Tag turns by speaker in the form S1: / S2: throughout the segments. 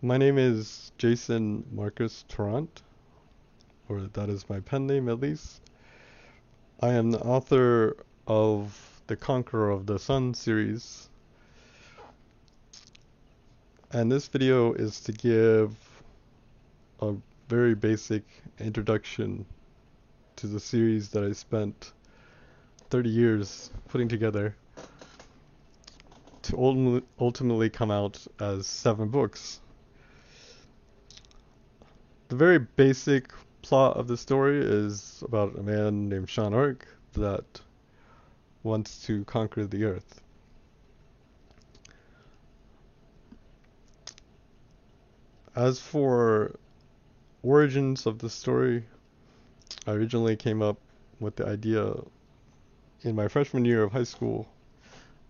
S1: My name is Jason Marcus Tarrant, or that is my pen name at least. I am the author of the Conqueror of the Sun series, and this video is to give a very basic introduction to the series that I spent 30 years putting together to ultimately come out as 7 books. The very basic plot of the story is about a man named Sean Ark that wants to conquer the earth. As for origins of the story, I originally came up with the idea in my freshman year of high school.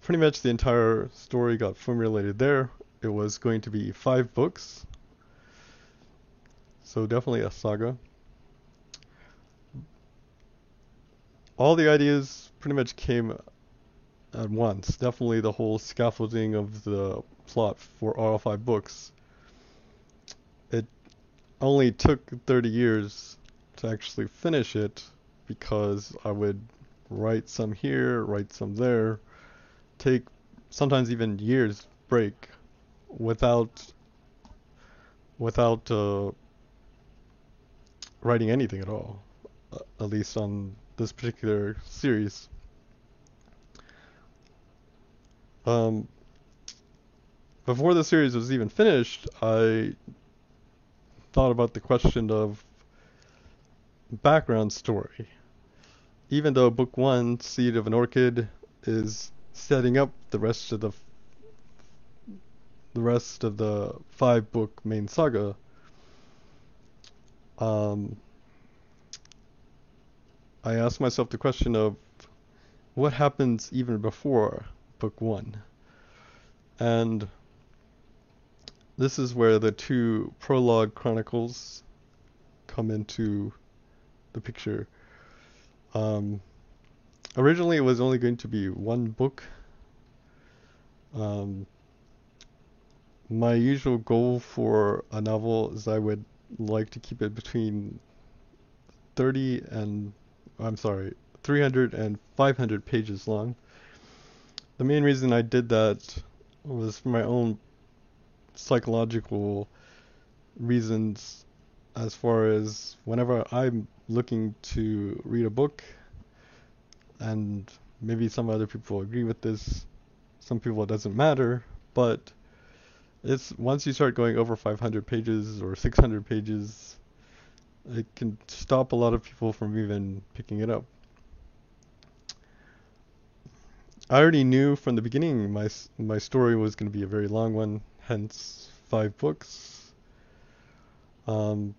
S1: Pretty much the entire story got formulated there. It was going to be 5 books, so definitely a saga. All the ideas pretty much came at once. Definitely the whole scaffolding of the plot for all 5 books. It only took 30 years to actually finish it because I would write some here, write some there, take sometimes even years break without without writing anything at all, at least on this particular series. Um, Before the series was even finished, I thought about the question of background story. Even though book 1, Seed of an Orchid, is setting up the rest of the 5 book main saga, um, I asked myself the question of what happens even before book 1. And this is where the 2 prologue chronicles come into the picture. Um, Originally, it was only going to be 1 book. Um, my usual goal for a novel is I would like to keep it between 30 and, I'm sorry, 300 and 500 pages long. The main reason I did that was for my own psychological reasons, as far as whenever I'm looking to read a book, and maybe some other people agree with this, some people it doesn't matter, but it's once you start going over 500 pages or 600 pages, it can stop a lot of people from even picking it up. I already knew from the beginning my story was going to be a very long one, hence 5 books. Um,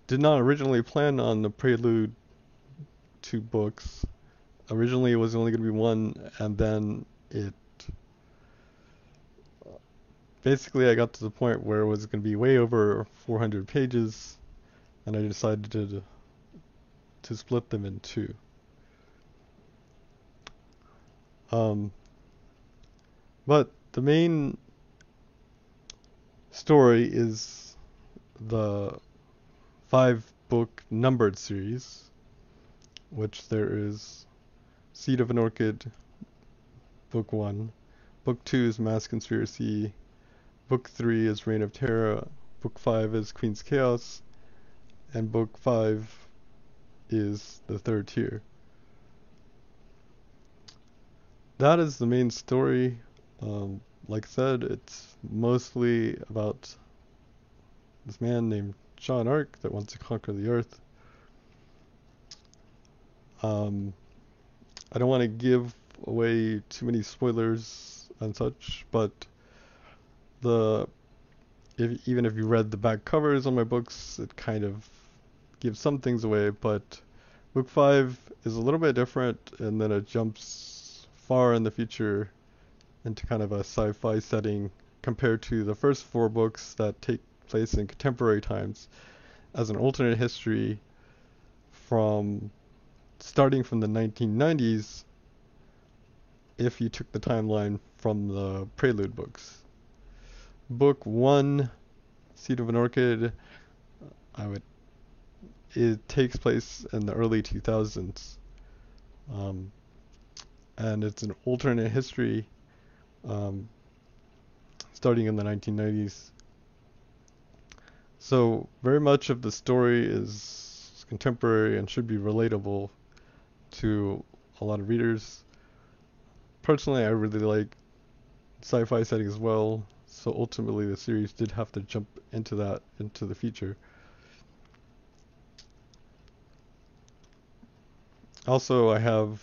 S1: did not originally plan on the prelude 2 books. Originally, it was only going to be one, and then it basically I got to the point where it was going to be way over 400 pages, and I decided to split them in 2. Um, but the main story is the 5 book numbered series, which there is Seed of an Orchid, book 1, book 2 is Mass Conspiracy, book 3 is Reign of Terror, book 5 is Queen's Chaos, and book 5 is the third tier. That is the main story. Like I said, it's mostly about this man named Sean Ark that wants to conquer the earth. Um, I don't want to give away too many spoilers and such, but the even if you read the back covers on my books, it kind of gives some things away. But book 5 is a little bit different, and then it jumps far in the future into kind of a sci-fi setting compared to the first 4 books that take place in contemporary times as an alternate history from starting from the 1990s if you took the timeline from the Prelude books. Book 1, Seed of an Orchid, I would it takes place in the early 2000s. Um, and it's an alternate history um, starting in the 1990s. So very much of the story is contemporary and should be relatable to a lot of readers. Personally, I really like sci-fi setting as well, so ultimately the series did have to jump into that into the future. Also, I have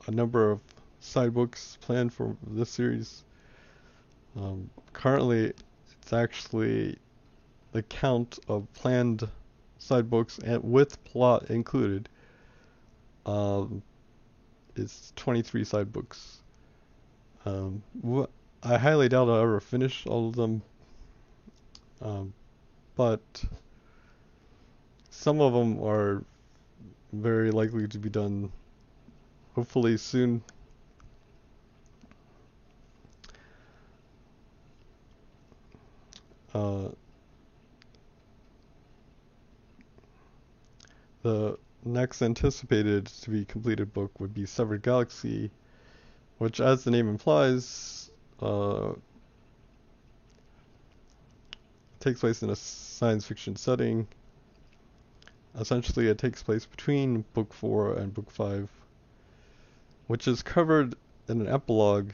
S1: a number of side books planned for this series. Currently, it's actually the count of planned side books and with plot included um, is 23 side books. Um, I highly doubt I'll ever finish all of them, um, but some of them are very likely to be done hopefully soon. Uh, the next anticipated to be completed book would be Severed Galaxy, which, as the name implies, takes place in a science fiction setting. Essentially, it takes place between Book 4 and Book 5, which is covered in an epilogue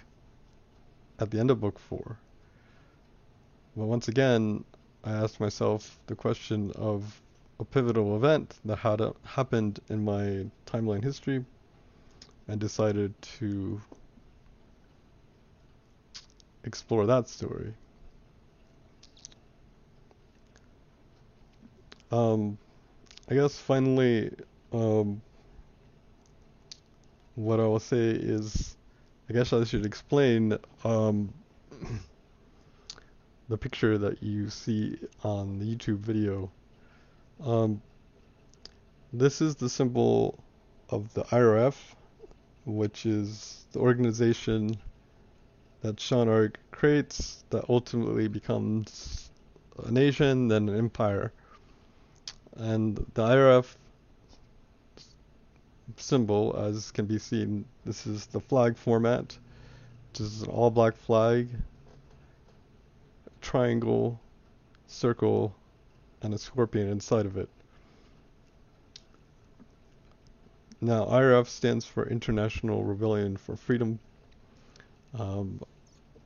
S1: at the end of Book 4. But once again, I asked myself the question of a pivotal event that had happened in my timeline history and decided to explore that story. I guess finally, um, what I will say is, I guess I should explain the picture that you see on the YouTube video. Um, this is the symbol of the IRF, which is the organization that Sean Ark creates that ultimately becomes a nation, then an empire. And the IRF symbol, as can be seen, this is the flag format, which is an all-black flag, triangle, circle, and a scorpion inside of it. Now, IRF stands for International Rebellion for Freedom. Um,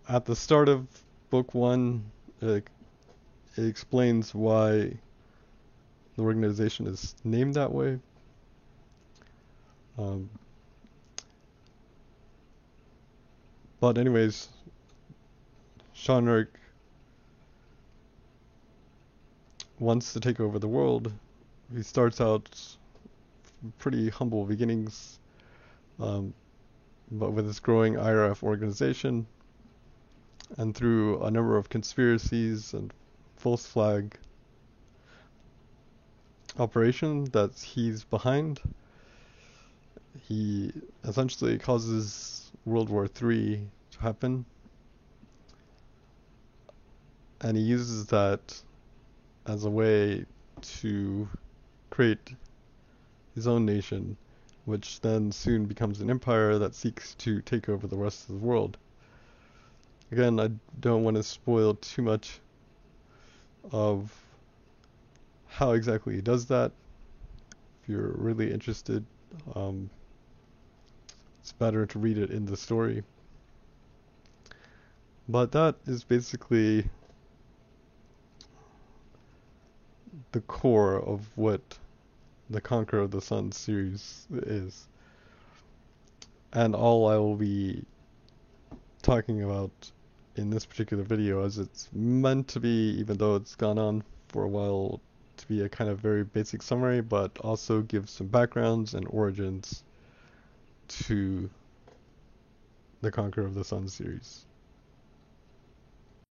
S1: at the start of Book 1, it explains why the organization is named that way. Um, but anyways, Sean Ark wants to take over the world. He starts out pretty humble beginnings, but with his growing IRF organization, and through a number of conspiracies and false flag operation that he's behind, he essentially causes World War III to happen, and he uses that as a way to create his own nation, which then soon becomes an empire that seeks to take over the rest of the world. Again, I don't want to spoil too much of how exactly he does that. If you're really interested, it's better to read it in the story. But that is basically the core of what the Conquer of the Sun series is. And all I will be talking about in this particular video, as it's meant to be, even though it's gone on for a while, to be a kind of very basic summary, but also give some backgrounds and origins to the Conquer of the Sun series.